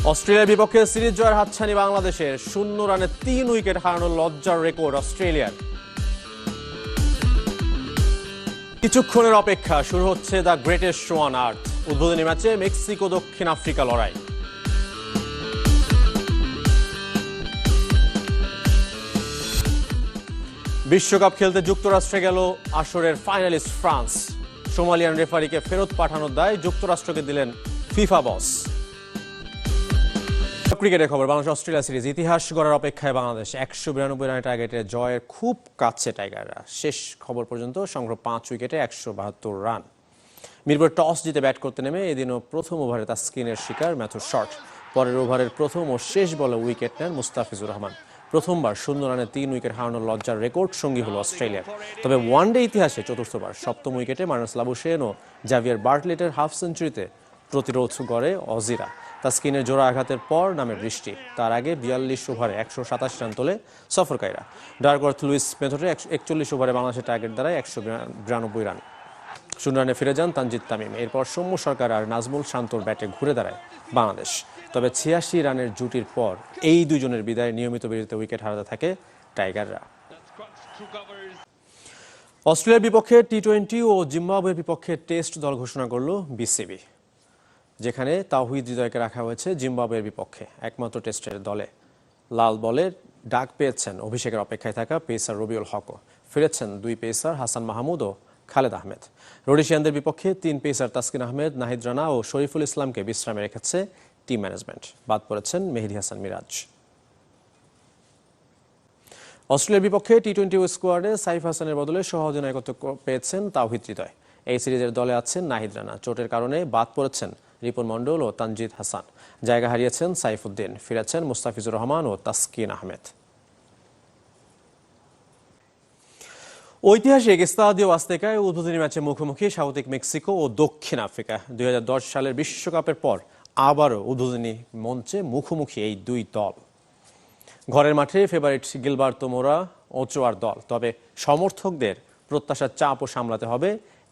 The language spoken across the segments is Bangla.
অস্ট্রেলিয়ার বিপক্ষে সিরিজ জয়ের হাতছানি বাংলাদেশের, 0 রানে 3 উইকেট হারানোর লজ্জার রেকর্ড অস্ট্রেলিয়ার। কিছুক্ষণের অপেক্ষা, শুরু হচ্ছে the greatest show on earth. উদ্বোধনী ম্যাচে মেক্সিকো দক্ষিণ আফ্রিকা লড়াই। বিশ্বকাপ খেলতে যুক্তরাষ্ট্রে গেল আসরের ফাইনালিস্ট ফ্রান্স। সোমালিয়ান রেফারিকে ফেরত পাঠানোর দায় যুক্তরাষ্ট্রকে দিলেন ফিফা বস। ক্রিকেটের খবর, বাংলাদেশ অস্ট্রেলিয়া সিরিজ ইতিহাস গড়ার অপেক্ষায় বাংলাদেশ। 192 রানের টার্গেটে জয়ের খুব কাছে টাইগাররা। শেষ খবর পর্যন্ত সংগ্রহ 5 উইকেটে 172 রান। মিরপুর টস জিতে ব্যাট করতে নেমে এদিনও প্রথম ওভারে তাসকিনের শিকার ম্যাথু শর্ট। পরের ওভারের প্রথম ও শেষ বলে উইকেট নেন মুস্তাফিজুর রহমান। প্রথমবার 0 রানে 3 উইকেট হারানোর লজ্জার রেকর্ড সঙ্গী হলো অস্ট্রেলিয়ার। তবে ওয়ানডে ইতিহাসে চতুর্থবার। সপ্তম উইকেটে মার্নাস লাবুশেন ও জাভিয়ার বার্টলেটের হাফ সেঞ্চুরিতে প্রতিরোধ গড়ে অজিরা। তাসকিনের জোড়া আঘাতের পর নামে বৃষ্টি। তার আগে 42 ওভারে 127 রান তোলে সফরকারীরা। ডার্কওয়ার্থ লুইস মেথডে 41 ওভারে বাংলাদেশের টার্গেট দ্বারায় 192 রান। 0 রানে ফিরে যান তানজিদ তামিম। এরপর সৌম্য সরকার আর নাজমুল শান্তর ব্যাটে ঘুরে দাঁড়ায় বাংলাদেশ। তবে 86 রানের জুটির পর এই দুজনের বিদায় নিয়মিত বিরতিতে উইকেট হারাতে থাকে টাইগাররা। অস্ট্রেলিয়ার বিপক্ষে টি-20 ও জিম্বাবুয়ের বিপক্ষে টেস্ট দল ঘোষণা করল বিসিবি, যেখানে তাওহিদ হৃদয়কে রাখা হয়েছে জিম্বাবুয়ের বিপক্ষে একমাত্র টেস্টের দলে। লাল বলের ডাক পেয়েছেন অভিষেকের অপেক্ষায় থাকা পেসার রবিউল হকও। ফিরেছেন 2 পেসার হাসান মাহমুদ ও খালেদ আহমেদ। রোডেশিয়ানদের বিপক্ষে 3 পেসার তাসকিন আহমেদ, নাহিদ রানা ও শরীফুল ইসলামকে বিশ্রামে রেখেছে টিম ম্যানেজমেন্ট। বাদ পড়েছেন মেহেদী হাসান মিরাজ। অস্ট্রেলিয়ার বিপক্ষে টি-20 স্কোয়াডে সাইফ হাসানের বদলে সহ অধিনায়কত্ব পেয়েছেন তাওহিদ হৃদয়। এই সিরিজের দলে আছেন নাহিদ রানা। চোটের কারণে বাদ পড়েছেন রিপন মণ্ডল ও তানজিদ হাসান। জায়গা হারিয়েছেন সাইফুদ্দিন। ফিরেছেন মুস্তাফিজুর রহমান ও তাসকিন আহমেদ। ঐতিহাসিক এস্তাদিও আজতেকায় উদ্বোধনী ম্যাচে মুখোমুখি স্বাগতিক মেক্সিকো ও দক্ষিণ আফ্রিকা। 2010 সালের বিশ্বকাপের পর আবারও উদ্বোধনী মঞ্চে মুখোমুখি এই দুই দল। ঘরের মাঠে ফেভারিট গিলবার্তো মোরা ওচোয়ার দল। তবে সমর্থকদের প্রত্যাশার চাপও সামলাতে হবে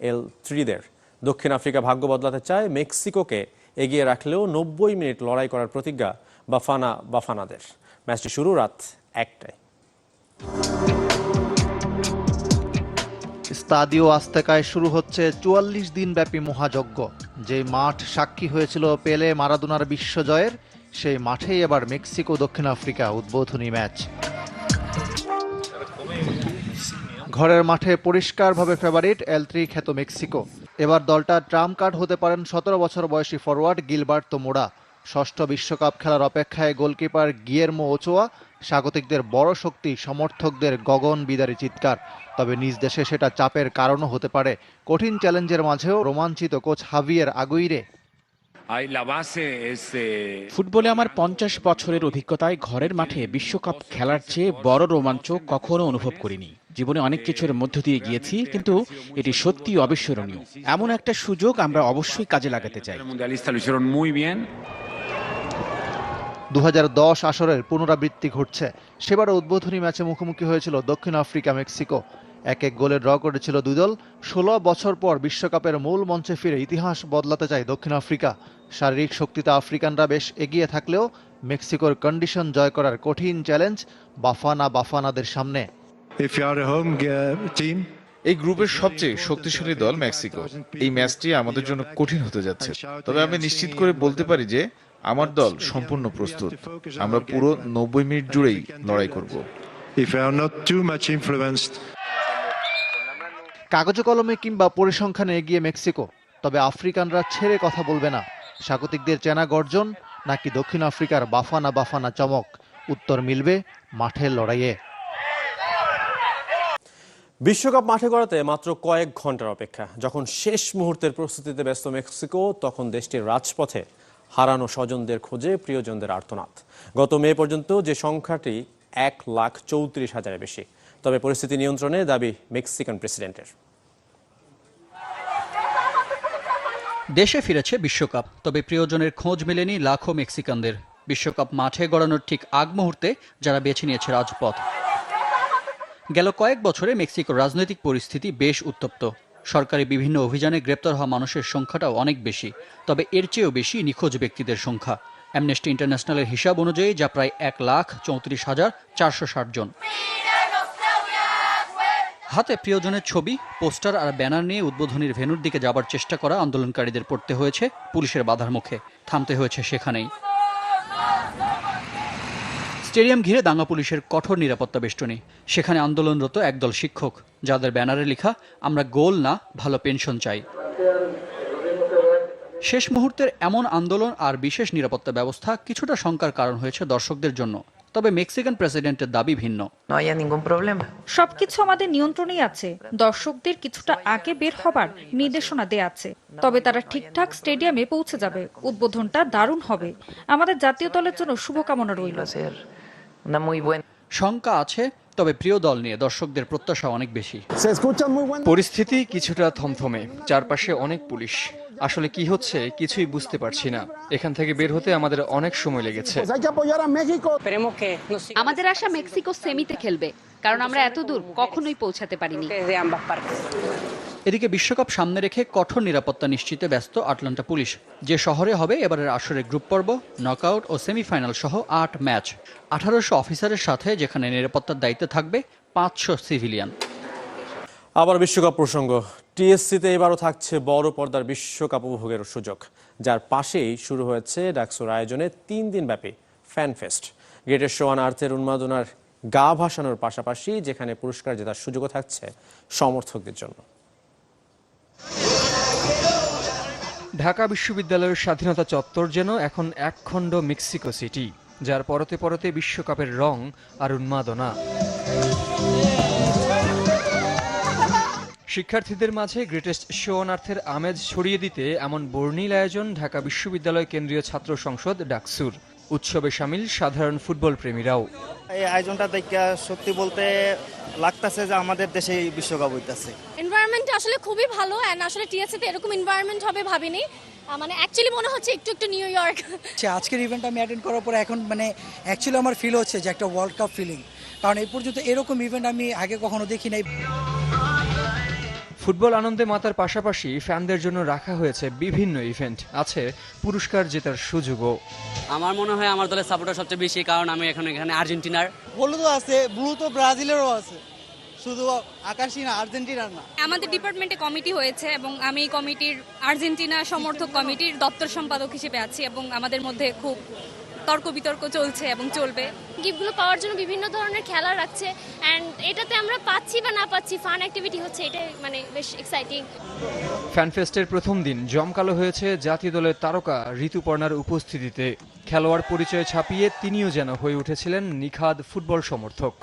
এল3দের। দক্ষিণ আফ্রিকা ভাগ্য বদলাতে চায় মেক্সিকোকে এগিয়ে রাখলেও 90 মিনিট লড়াই করার প্রতিজ্ঞা বাফানাদের। ম্যাচটি শুরু রাত 1টায়। স্তাদিও আজতেকায় শুরু হচ্ছে 44 দিনব্যাপী মহাযজ্ঞ। যে মাঠ সাক্ষী হয়েছিল পেলে মারাদোনার বিশ্বজয়ের, সেই মাঠেই এবার মেক্সিকো দক্ষিণ আফ্রিকা উদ্বোধনী ম্যাচ। ঘরের মাঠে পরিষ্কারভাবে ফেভারিট এল3 খ্যাত মেক্সিকো। এবার দলটা ট্রাম্প কার্ড হতে পারেন 17 বছর বয়সী ফরওয়ার্ড গিলবার্তো মোরা। ষষ্ঠ বিশ্বকাপ খেলার অপেক্ষায় গোলকিপার গিয়েরমো ওচোয়া। স্বাগতিকদের বড় শক্তি, সমর্থকদের গগন বিদারী চিৎকার। তবে নিজ দেশে সেটা চাপের কারণও হতে পারে। কঠিন চ্যালেঞ্জের মাঝেও রোমাঞ্চিত কোচ হাভিয়ের আগুইরে। ফুটবলে আমার 50 বছরের অভিজ্ঞতায় ঘরের মাঠে বিশ্বকাপ খেলার চেয়ে বড় রোমাঞ্চ কখনো অনুভব করিনি। জীবনে অনেক কিছুর মধ্য দিয়ে গিয়েছি, কিন্তু এটি সত্যি অবিস্মরণীয়। এমন একটা সুযোগ আমরা অবশ্যই কাজে লাগাতে চাই। 2010 আসরের পুনরাবৃত্তি ঘটছে। সেবার উদ্বোধনী ম্যাচে মুখোমুখি হয়েছিল দক্ষিণ আফ্রিকা মেক্সিকো। 1-1 গোলে ড্র করেছিল দুই দল। 16 বছর পর বিশ্বকাপের মূল মঞ্চে ফিরে ইতিহাস বদলাতে চায় দক্ষিণ আফ্রিকা। শারীরিক শক্তিতে আফ্রিকানরা বেশ এগিয়ে থাকলেও মেক্সিকোর কন্ডিশন জয় করার কঠিন চ্যালেঞ্জ বাফানাদের সামনে। এই গ্রুপের সবচেয়ে শক্তিশালী দল মেক্সিকো। এই ম্যাচটি আমাদের জন্য কঠিন হতে যাচ্ছে। তবে আমি নিশ্চিত করে বলতে পারি যে আমার দল সম্পূর্ণ প্রস্তুত। আমরা পুরো 90 মিনিট জুড়েই লড়াই করব। কাগজে কলমে কিংবা পরিসংখ্যানে এগিয়ে মেক্সিকো, তবে আফ্রিকানরা ছেড়ে কথা বলবে না। স্বাগতিকদের চেনা গর্জন নাকি দক্ষিণ আফ্রিকার বাফানা চমক, উত্তর মিলবে মাঠের লড়াইয়ে। বিশ্বকাপ মাঠে গড়াতে মাত্র কয়েক ঘন্টার অপেক্ষা। যখন শেষ মুহূর্তের প্রস্তুতিতে ব্যস্ত মেক্সিকো, তখন দেশটির রাজপথে হারানো স্বজনদের খোঁজে প্রিয়জনদের আর্তনাদ। গত মে পর্যন্ত যে সংখ্যাটি 1,34,000-এর বেশি। তবে পরিস্থিতি নিয়ন্ত্রণে দাবি মেক্সিকান প্রেসিডেন্টের। দেশে ফিরেছে বিশ্বকাপ, তবে প্রিয়জনের খোঁজ মেলেনি লাখো মেক্সিকানদের। বিশ্বকাপ মাঠে গড়ানোর ঠিক আগ মুহূর্তে যারা বেছে নিয়েছে রাজপথ। গেল কয়েক বছরে মেক্সিকোর রাজনৈতিক পরিস্থিতি বেশ উত্তপ্ত। সরকারি বিভিন্ন অভিযানে গ্রেপ্তার হওয়া মানুষের সংখ্যাটাও অনেক বেশি, তবে এর চেয়েও বেশি নিখোঁজ ব্যক্তিদের সংখ্যা। অ্যামনেস্টি ইন্টারন্যাশনালের হিসাব অনুযায়ী যা প্রায় 1,34,460 জন। হাতে প্রিয়জনের ছবি, পোস্টার আর ব্যানার নিয়ে উদ্বোধনীর ভেন্যুর দিকে যাবার চেষ্টা করা আন্দোলনকারীদের পড়তে হয়েছে পুলিশের বাধার মুখে, থামতে হয়েছে সেখানেই। স্টেডিয়াম ঘিরে দাঙ্গা পুলিশের কঠোর নিরাপত্তা বেষ্টনী। সেখানে আন্দোলনরত একদল শিক্ষক, যাদের ব্যানারে লেখা আমরা গোল না ভালো পেনশন চাই। শেষ মুহূর্তের এমন আন্দোলন আর বিশেষ নিরাপত্তা ব্যবস্থা কিছুটা শঙ্কার কারণ হয়েছে দর্শকদের জন্য। তবে মেক্সিকান প্রেসিডেন্টের দাবি ভিন্ন। সবকিছু আমাদের নিয়ন্ত্রণেই আছে। দর্শকদের কিছুটা আগে বের হবার নির্দেশনা দেয়া আছে, তবে তারা ঠিকঠাক স্টেডিয়ামে পৌঁছে যাবে। উদ্বোধনটা দারুণ হবে। আমাদের জাতীয় দলের জন্য শুভকামনা রইল। শঙ্কা আছে, তবে প্রিয় দল নিয়ে দর্শকদের প্রত্যাশা অনেক বেশি। পরিস্থিতি কিছুটা থমথমে, চারপাশে অনেক পুলিশ। আসলে কি হচ্ছে কিছুই বুঝতে পারছি না। এখান থেকে বের হতে আমাদের অনেক সময় লেগেছে। আমাদের আশা মেক্সিকো সেমিতে খেলবে, কারণ আমরা এত দূর কখনোই পৌঁছাতে পারিনি। এদিকে বিশ্বকাপ সামনে রেখে কঠোর নিরাপত্তা নিশ্চিতে ব্যস্ত আটলান্টা পুলিশ। যে শহরে হবে এবারের আসরের গ্রুপ পর্ব, নকআউট ও সেমিফাইনাল সহ 8 ম্যাচ, 1800 অফিসারের সাথে, যেখানে নিরাপত্তার দায়িত্বে থাকবে 500 সিভিলিয়ান। আবার বিশ্বকাপ প্রসঙ্গ। টিএসসিতে এবারও থাকছে বড় পর্দার বিশ্বকাপ উপভোগের সুযোগ, যার পাশেই শুরু হয়েছে ডাকসুর আয়োজনে 3 দিনব্যাপী fan fest. Greatest show on আর্থের উন্মাদনার গা ভাসানোর পাশাপাশি যেখানে পুরস্কার জেতার সুযোগও থাকছে সমর্থকদের জন্য। ঢাকা বিশ্ববিদ্যালয়ের স্বাধীনতা চত্বর যেন এখন একখণ্ড মেক্সিকো সিটি, যার পরতে পরতে বিশ্বকাপের রং আর উন্মাদনা। শিক্ষার্থীদের মাঝে গ্রেটেস্ট শো অন আর্থের আমেজ ছড়িয়ে দিতে এমন বর্ণিল আয়োজন ঢাকা বিশ্ববিদ্যালয় কেন্দ্রীয় ছাত্র সংসদ ডাকসুর। উৎসবে শামিল সাধারণ ফুটবল প্রেমীরাও। এই আয়োজনটা দেখে সত্যি বলতে লাগতেছে যে আমাদের দেশে বিশ্বকাপ হইতাছে। এনভায়রনমেন্ট আসলে খুবই ভালো, এন্ড আসলে টিএসসিতে এরকম এনভায়রনমেন্ট হবে ভাবিনি। মানে অ্যাকচুয়ালি মনে হচ্ছে একটু একটু নিউ ইয়র্ক। আজকের ইভেন্ট আমি অ্যাটেন্ড করার পরে এখন মানে অ্যাকচুয়ালি আমার ফিল হচ্ছে যে একটা ওয়ার্ল্ড কাপ ফিলিং, কারণ এই পর্যন্ত এরকম ইভেন্ট আমি আগে কখনো দেখি নাই। ফুটবল আনন্দে মাতার পাশাপাশি ফ্যানদের জন্য রাখা হয়েছে বিভিন্ন ইভেন্ট, আছে পুরস্কার জেতার সুযোগও। আমার মনে হয় আমার দলের সাপোর্টার সবচেয়ে বেশি, কারণ আমি এখানে আর্জেন্টিনার। হলুদও আছে, ব্লু তো ব্রাজিলেরও আছে, শুধু আকাশী না, আর্জেন্টিনার না। আমাদের ডিপার্টমেন্টে কমিটি হয়েছে এবং আমি এই কমিটির আর্জেন্টিনা সমর্থক কমিটির দপ্তর সম্পাদক হিসেবে আছি, এবং আমাদের মধ্যে খুব তর্ক বিতর্ক চলছে এবং চলবে। গিফটগুলো পাওয়ার জন্য বিভিন্ন ধরনের খেলা রাখছে, এন্ড এটাতে আমরা পাচ্ছি বা না পাচ্ছি ফান অ্যাক্টিভিটি হচ্ছে, এটা মানে বেশ এক্সাইটিং। ফ্যানফেস্টের প্রথম দিন জমকালো হয়েছে জাতীয় দলের তারকা ঋতুপর্ণার উপস্থিতিতে। খেলোয়াড় পরিচয় ছাপিয়ে তিনিও যেন হয়ে উঠেছিলেন নিখাদ ফুটবল সমর্থক।